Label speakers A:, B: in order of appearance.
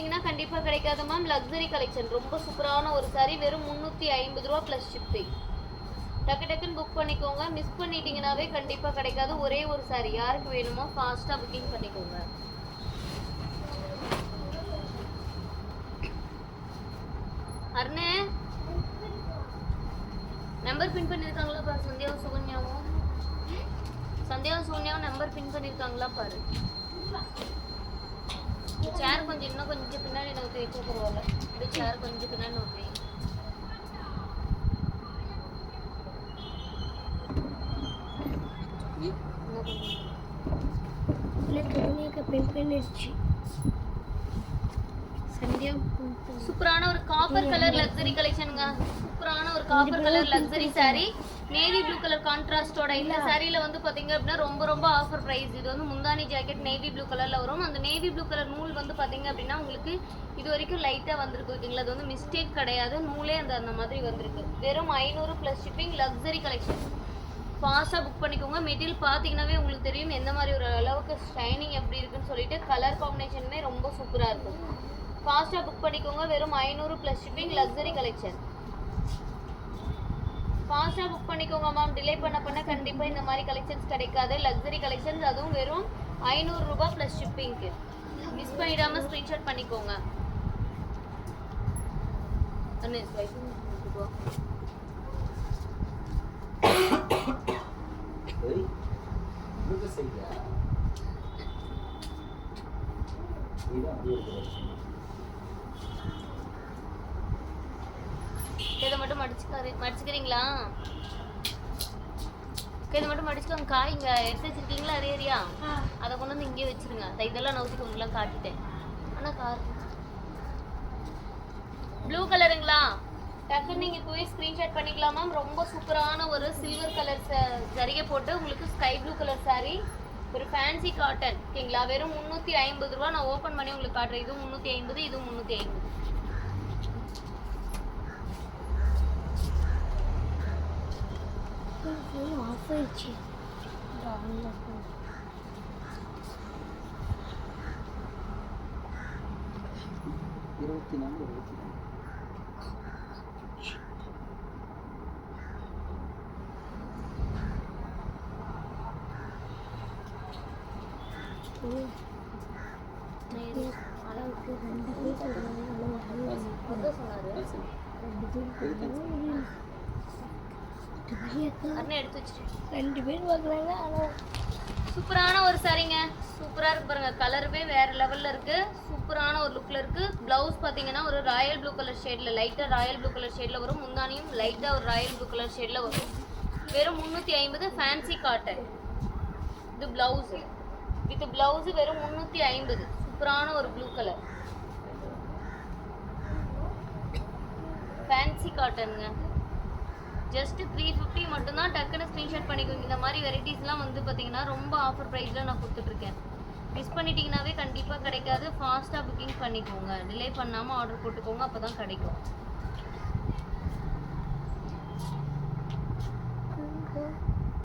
A: பண்ணிட்டீங்கன்னா கண்டிப்பா கிடைக்காது மேம். லக்ஸரி கலெக்ஷன் ரொம்ப சூப்பரான ஒரு saree வெறும் 350 ரூபாய் ப்ளஸ் ஷிப்பிங். டக்கு டக்குன்னு புக் பண்ணிக்கோங்க. மிஸ் பண்ணிட்டீங்கன்னாவே கண்டிப்பா கிடைக்காது. ஒரே ஒரு saree யாருக்கு வேணுமோ ஃபாஸ்டா புக்கிங் பண்ணிக்கோங்க. அருணே நம்பர் பின் பண்ணிருக்காங்களா பாரு. சந்தியாவும் சுகன்யாவும் நம்பர் பின் பண்ணிருக்காங்களா பாரு. சேர் கொஞ்சம் இன்னும் கொஞ்சம் பின்னாடி நோக்கி வச்சா பரவாயில்ல. இந்த சேர் கொஞ்சம் பின்னாடி நோக்கி. சூப்பரான ஒரு காப்பர் கலர் லக்ஸரி கலெக்ஷனுங்க. சூப்பரான ஒரு copper colour luxury saree navy blue colour கான்ட்ராஸ்டோட. இந்த சாரியில வந்து பாத்தீங்க அப்படின்னா ரொம்ப ரொம்ப ஆஃபர் பிரைஸ். இது வந்து முந்தானி ஜாக்கெட் நேவி ப்ளூ கலர்ல வரும். அந்த நேவி ப்ளூ கலர் நூல் வந்து பாத்தீங்க அப்படின்னா உங்களுக்கு இது வரைக்கும் லைட்டா வந்திருக்கு ஓகேங்களா. அது வந்து மிஸ்டேக் கிடையாது. நூலே அந்த மாதிரி வந்திருக்கு. வெறும் 500 ப்ளஸ் ஷிப்பிங். லக்ஸரி கலெக்ஷன் ஃபாஸ்ட்டாக புக் பண்ணிக்கோங்க. மெட்டீரியல் பார்த்தீங்கன்னாவே உங்களுக்கு தெரியும் எந்த மாதிரி ஒரு அளவுக்கு ஷைனிங் எப்படி இருக்குன்னு சொல்லிட்டு. கலர் காம்பினேஷனுமே ரொம்ப சூப்பராக இருக்கும். ஃபாஸ்ட்டாக புக் பண்ணிக்கோங்க. வெறும் 500 ப்ளஸ் ஷிப்பிங். லக்ஸரி கலெக்ஷன் ஃபாஸ்ட்டாக புக் பண்ணிக்கோங்க மேம். டிலே பண்ண கண்டிப்பாக இந்த மாதிரி கலெக்ஷன்ஸ் கிடைக்காது. லக்ஸரி கலெக்ஷன்ஸ் அதுவும் வெறும் 500 ரூபாய் ப்ளஸ் ஷிப்பிங்க்கு. மிஸ் பண்ணிடாமல் ஸ்க்ரீன்ஷாட் பண்ணிக்கோங்க. இதை மட்டும் மடிச்சுக்கிறீங்களா? இதை மட்டும் மடிச்சுக்கோங்க. காய் இங்கே எடுத்து வச்சிருக்கீங்களா? ஏரியா அதை கொண்டு வந்து இங்கேயே வச்சிருங்க. இதெல்லாம் நோக்கி உங்களுக்குலாம் காட்டிட்டேன். ஆனால் கார் ப்ளூ கலருங்களா? டக்குன்னு நீங்கள் போய் ஸ்க்ரீன்ஷாட் பண்ணிக்கலாம் மேம். ரொம்ப சூப்பரான ஒரு சில்வர் கலர் ஜரிகை போட்டு உங்களுக்கு ஸ்கை ப்ளூ கலர் saree ஒரு ஃபேன்சி காட்டன் ஓகேங்களா. வெறும் 350 ரூபா. நான் ஓப்பன் பண்ணி உங்களுக்கு காட்டுறேன். இதுவும் 350, இதுவும் 350.
B: ஆஃப் ஆயிடுச்சு. 24 அளவுக்கு 2 பேர் வாங்குறாங்க.
A: சூப்பரான ஒரு சாரிங்க. சூப்பராக இருக்கு பாருங்க. கலருமே வேற லெவலில் இருக்கு. சூப்பரான ஒரு லுக்கில் இருக்கு. ப்ளவுஸ் பார்த்தீங்கன்னா ஒரு ராயல் ப்ளூ கலர் ஷேடில் லைட்டாக ராயல் ப்ளூ கலர் ஷேடில் வரும். முந்தானியும் லைட்டாக ஒரு ராயல் ப்ளூ கலர் ஷேடில் வரும். வெறும் 350 ஃபேன்சி காட்டன். இது ப்ளவுஸு வித் ப்ளவுஸு வெறும் 350. சூப்பரான ஒரு ப்ளூ கலர் ஃபேன்சி காட்டனுங்க. ஜஸ்ட் 350 மட்டும்தான். டக்குன்னு ஸ்க்ரீன்ஷாட் பண்ணிக்கோங்க. இந்த மாதிரி வெரைட்டிஸ்லாம் வந்து பார்த்தீங்கன்னா ரொம்ப ஆஃபர் ப்ரைஸில் நான் கொடுத்துட்ருக்கேன். மிஸ் பண்ணிட்டீங்கன்னாவே கண்டிப்பாக கிடைக்காது. ஃபாஸ்ட்டாக புக்கிங் பண்ணிக்கோங்க. டிலே பண்ணாமல் ஆர்டர் போட்டுக்கோங்க. அப்போ தான் கிடைக்கும்.